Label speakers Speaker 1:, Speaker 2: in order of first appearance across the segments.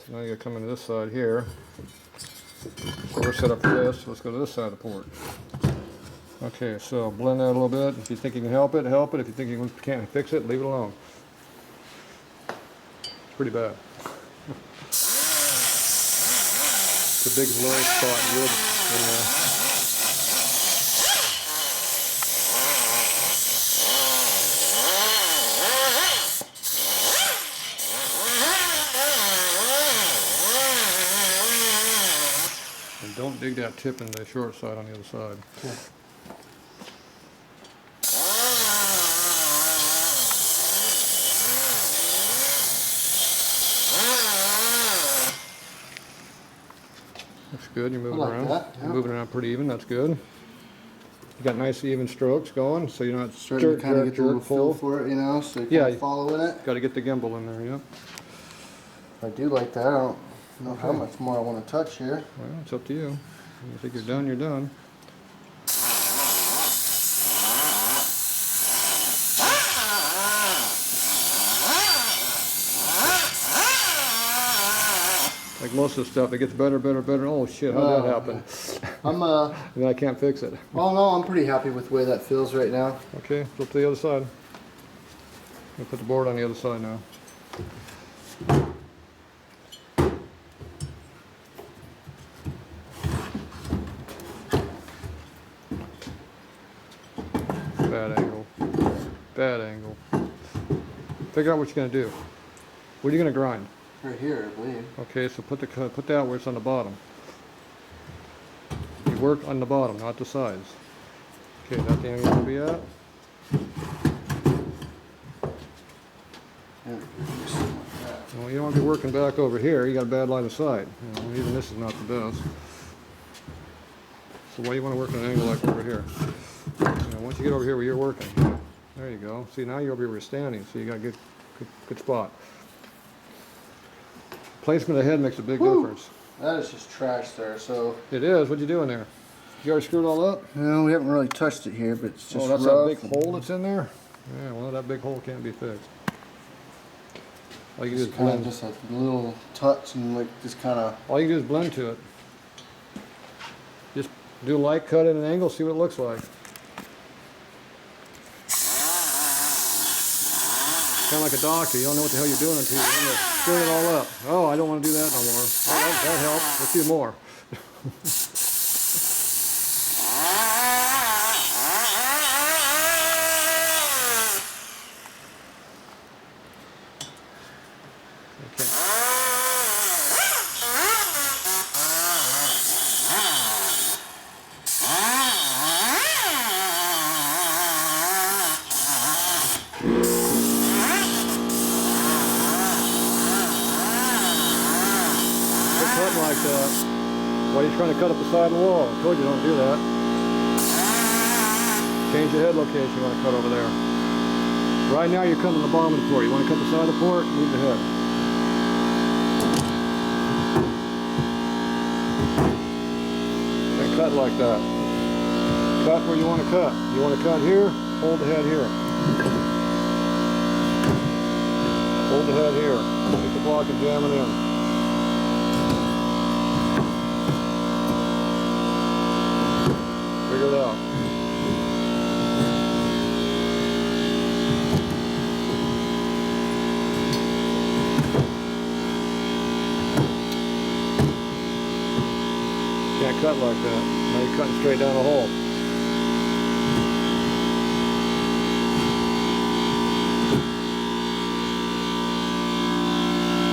Speaker 1: So now you gotta come into this side here. So we're set up for this, so let's go to this side of the port. Okay, so blend that a little bit. If you think you can help it, help it. If you think you can't fix it, leave it alone. It's pretty bad. It's a big low spot wood in there. And don't dig that tip in the short side on the other side.
Speaker 2: Okay.
Speaker 1: Looks good. You're moving
Speaker 2: I like
Speaker 1: around.
Speaker 2: that, yeah.
Speaker 1: You're moving around pretty even. That's good. You got nice even strokes going, so you're not
Speaker 2: Starting to kind of get the little feel
Speaker 1: pull.
Speaker 2: for it, you know, so you
Speaker 1: Yeah,
Speaker 2: can follow in it.
Speaker 1: Got to get the gimbal in there. Yep.
Speaker 2: I do like that. I don't know how much more I want to touch here.
Speaker 1: Well, it's up to you. You think you're done, you're done. Like most of the stuff, it gets better, better, better. Oh shit, how'd that happen?
Speaker 2: I'm
Speaker 1: And then I can't fix it.
Speaker 2: well, no, I'm pretty happy with the way that feels right now.
Speaker 1: Okay, flip to the other side. We'll put the board on the other side now. Bad angle. Bad angle. Figure out what you're gonna do. What are you gonna grind?
Speaker 2: Right here, I believe.
Speaker 1: Okay, so put that where it's on the bottom. You work on the bottom, not the sides. Okay, that's the angle you're gonna be at.
Speaker 2: Yeah, just something like that.
Speaker 1: Well, you don't want to be working back over here. You got a bad line of sight. You know, even this is not the best. So why do you want to work at an angle like over here? You know, once you get over here where you're working, there you go. See, now you're over here where you're standing, so you got a good spot. Placement of the head makes a big difference.
Speaker 2: That is just trash there, so.
Speaker 1: It is. What you doing there? You already screwed it all up?
Speaker 2: No, we haven't really touched it here, but it's just
Speaker 1: Oh, that's
Speaker 2: rough.
Speaker 1: that big hole that's in there? Yeah, well, that big hole can't be fixed. All you can do is
Speaker 2: Just kind of
Speaker 1: blend.
Speaker 2: just a little touch and like just kind of.
Speaker 1: All you can do is blend to it. Just do a light cut at an angle, see what it looks like. Kind of like a doctor, you don't know what the hell you're doing until you screw it all up. Oh, I don't want to do that no more. Oh, that helped. Let's do more. Cutting like that. Why are you trying to cut up the side of the wall? I told you don't do that. Change the head location you want to cut over there. Right now you're cutting the bottom of the port. You want to cut the side of the port, move the head. And cut like that. Cut where you want to cut. You want to cut here, hold the head here. Hold the head here. Take the block and jam it in. Figure it out. Can't cut like that. Now you're cutting straight down the hole.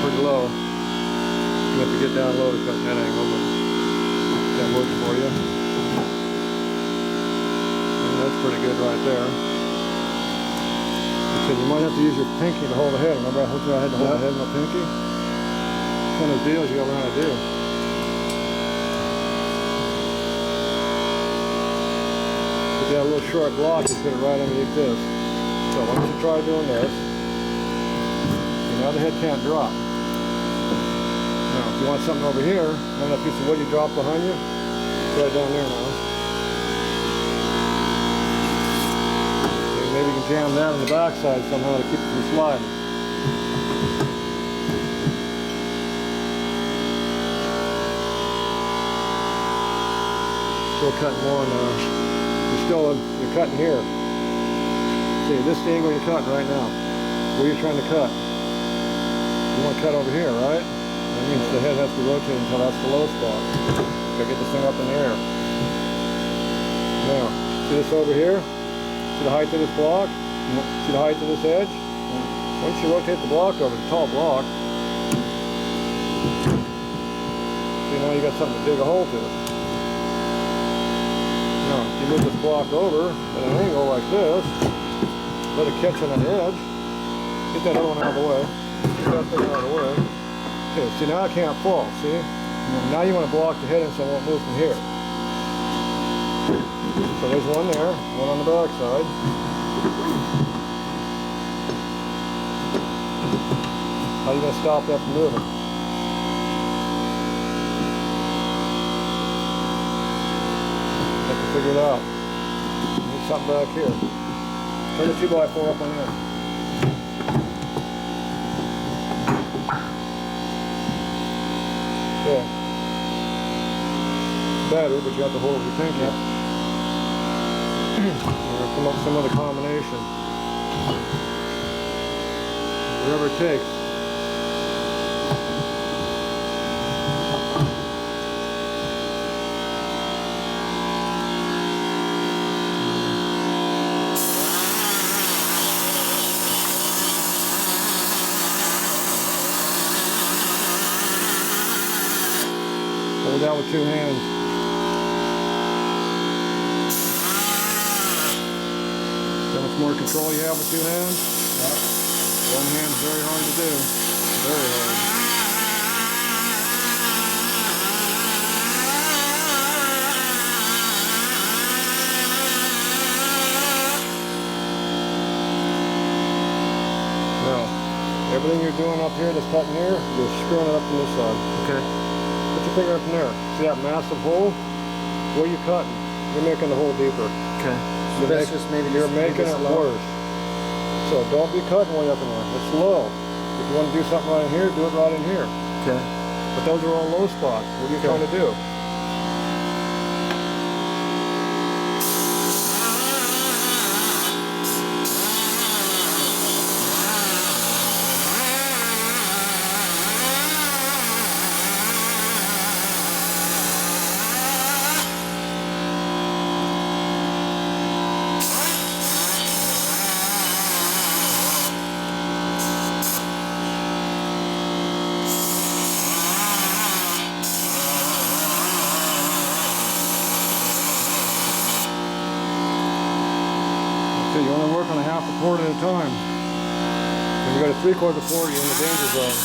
Speaker 1: Pretty low. You have to get down low to cut that angle, but that works for you. That's pretty good right there. So you might have to use your pinky to hold the head. Remember I told you I had to hold the head with my pinky? It's one of those deals you gotta learn how to do. If you have a little short block, you put it right underneath this. So why don't you try doing this? See, now the head can't drop. Now if you want something over here, remember that piece of wood you dropped behind you? It's right down there now. Maybe you can jam that on the backside somehow to keep it from sliding. Still cutting one. You're cutting here. See, this is the angle you're cutting right now. Where you're trying to cut. You want to cut over here, right? That means the head has to rotate until that's the low spot. Gotta get this thing up in the air. Now, see this over here? See the height of this block? See the height of this edge? Once you rotate the block over, the tall block, see, now you got something to dig a hole to. Now, if you move this block over at an angle like this, let it catch on that edge, get that other one out of the way, get that thing out of the way. Okay, see, now it can't fall, see? Now you want to block the head in so it won't move from here. So there's one there, one on the back side. How are you going to stop that from moving? Have to figure it out. Need something back here. Turn the 2x4 up on there. Okay. Better, but you have to hold with your pinky. We're going to come up with some other combination. Whatever it takes. Hold down with 2 hands. See how much more control you have with 2 hands? Yep. One hand's very hard to do. Very hard. Now, everything you're doing up here, that's cutting here, you're screwing it up from this side.
Speaker 2: Okay.
Speaker 1: Put your finger up in there. See that massive hole? Where you cutting? You're making the hole deeper.
Speaker 2: Okay. So that's just maybe
Speaker 1: you're making it worse. So don't be cutting way up in there. It's low. If you want to do something right in here, do it right in here.
Speaker 2: Okay.
Speaker 1: But those are all low spots. What are you trying to do? You only work on a half a quart at a time. When you got a 3/4 quart, you're in the danger zone.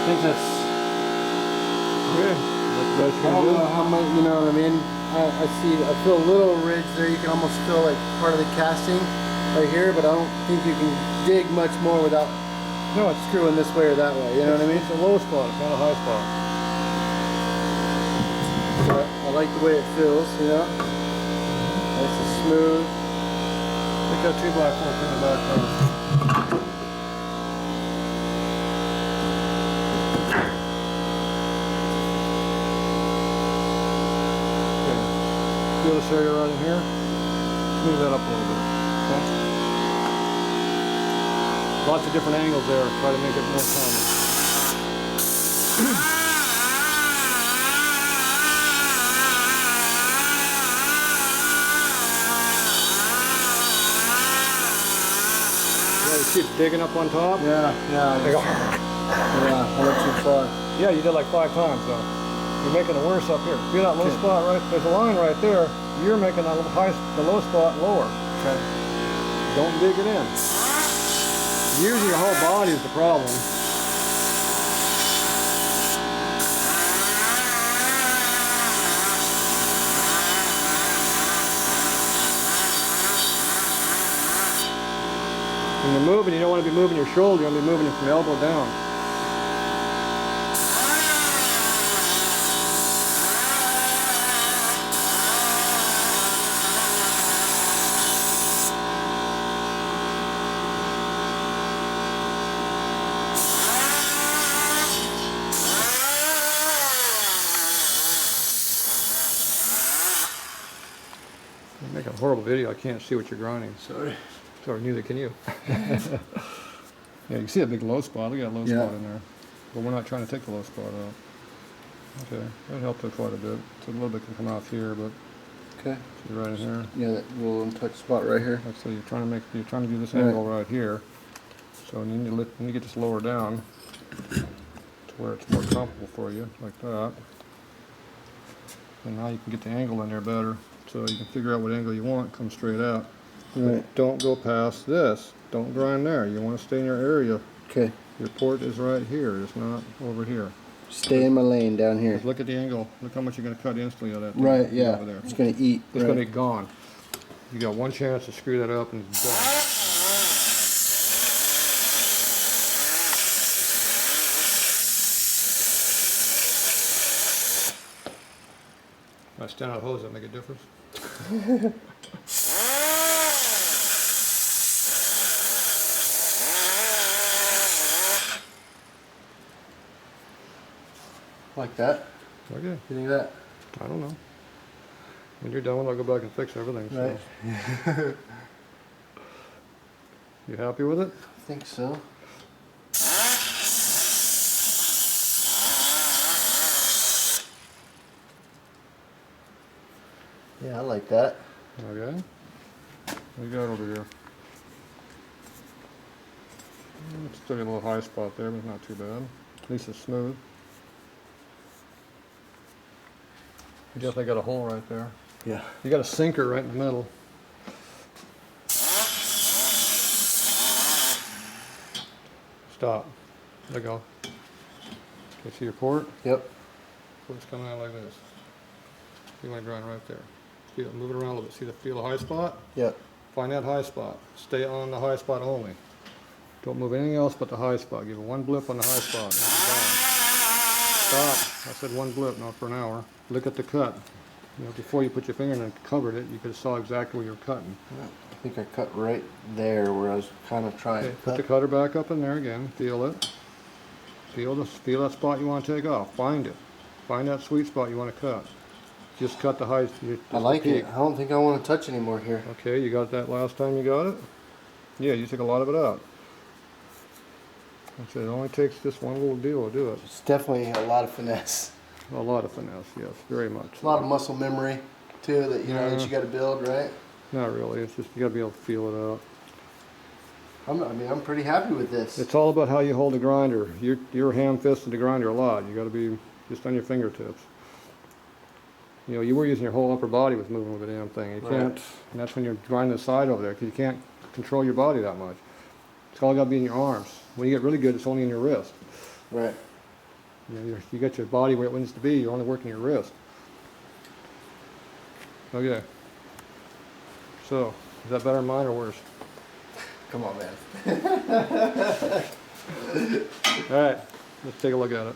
Speaker 2: I think that's.
Speaker 1: Okay. That's the best you
Speaker 2: I
Speaker 1: can
Speaker 2: don't
Speaker 1: do.
Speaker 2: know how much, you know what I mean? I feel a little ridge there. You can almost feel like part of the casting right here, but I don't think you can dig much more without screwing this way or that way. You know what I mean?
Speaker 1: It's a low spot, it's not a high spot.
Speaker 2: So I like the way it feels, you know? Nice and smooth.
Speaker 1: Take that 2x4 in the back first. Feel this area right in here? Smooth that up a little bit. Okay? Lots of different angles there. Try to make it more common. keep digging up on top.
Speaker 2: Yeah,
Speaker 1: They go,
Speaker 2: yeah, I went too far.
Speaker 1: yeah, you did like 5 times though. You're making it worse up here. Feel that low spot right? There's a line right there. You're making the low spot lower.
Speaker 2: Okay.
Speaker 1: Don't dig it in. Using your whole body is the problem. When you're moving, you don't want to be moving your shoulder, you want to be moving it from the elbow down. You make a horrible video, I can't see what you're grinding.
Speaker 2: Sorry.
Speaker 1: Sorry, neither can you. Yeah, you can see a big low spot. Look at that low spot in there. But we're not trying to take the low spot out. Okay, that helped it quite a bit. So a little bit can come off here, but
Speaker 2: okay,
Speaker 1: see right in here.
Speaker 2: Yeah, that little untouched spot right here.
Speaker 1: So you're trying to do this angle right here. So you need to lift, you need to get this lower down to where it's more comfortable for you, like that. And now you can get the angle in there better, so you can figure out what angle you want. Come straight out.
Speaker 2: Right.
Speaker 1: Don't go past this. Don't grind there. You want to stay in your area.
Speaker 2: Okay.
Speaker 1: Your port is right here. It's not over here.
Speaker 2: Stay in my lane down here.
Speaker 1: Just look at the angle. Look how much you're going to cut instantly out of that thing.
Speaker 2: Right, yeah.
Speaker 1: Over there.
Speaker 2: It's going to eat.
Speaker 1: It's going to be gone. You got one chance to screw that up and it's done. If I stand out hose, that make a difference?
Speaker 2: Like that?
Speaker 1: Okay.
Speaker 2: You think that?
Speaker 1: I don't know. When you're done, I'll go back and fix everything. So.
Speaker 2: Right.
Speaker 1: You happy with it?
Speaker 2: I think so. Yeah, I like that.
Speaker 1: Okay. What you got over here? It's still a little high spot there, but it's not too bad. At least it's smooth. You definitely got a hole right there.
Speaker 2: Yeah.
Speaker 1: You got a sinker right in the middle. Stop. Let go. Okay, see your port?
Speaker 2: Yep.
Speaker 1: Port's coming out like this. You want to grind right there. Feel it, move it around a little bit. See the feel the high spot?
Speaker 2: Yep.
Speaker 1: Find that high spot. Stay on the high spot only. Don't move anything else but the high spot. Give it one blip on the high spot. Stop. I said one blip, not for an hour. Look at the cut. You know, before you put your finger in and covered it, you could have saw exactly where you were cutting.
Speaker 2: I think I cut right there where I was kind of trying
Speaker 1: Okay,
Speaker 2: to
Speaker 1: put the cutter back up in there again. Feel it. Feel that spot you want to take off. Find it. Find that sweet spot you want to cut. Just cut the high.
Speaker 2: I like it. I don't think I want to touch anymore here.
Speaker 1: Okay, you got that last time you got it? Yeah, you took a lot of it out. I said it only takes just one little deal to do it.
Speaker 2: It's definitely a lot of finesse.
Speaker 1: A lot of finesse, yes, very much.
Speaker 2: A lot of muscle memory too that you know that you got to build, right?
Speaker 1: Not really. It's just you got to be able to feel it out.
Speaker 2: I'm pretty happy with this.
Speaker 1: It's all about how you hold the grinder. You're ham-fisted the grinder a lot. You got to be just on your fingertips. You know, you were using your whole upper body with moving with the damn thing. You can't, and that's when you're grinding the side over there because you can't control your body that much. It's all got to be in your arms. When you get really good, it's only in your wrist.
Speaker 2: Right.
Speaker 1: You know, you get your body where it needs to be. You're only working your wrist. Okay. So, is that better than mine or worse?
Speaker 2: Come on, man.
Speaker 1: All right, let's take a look at it.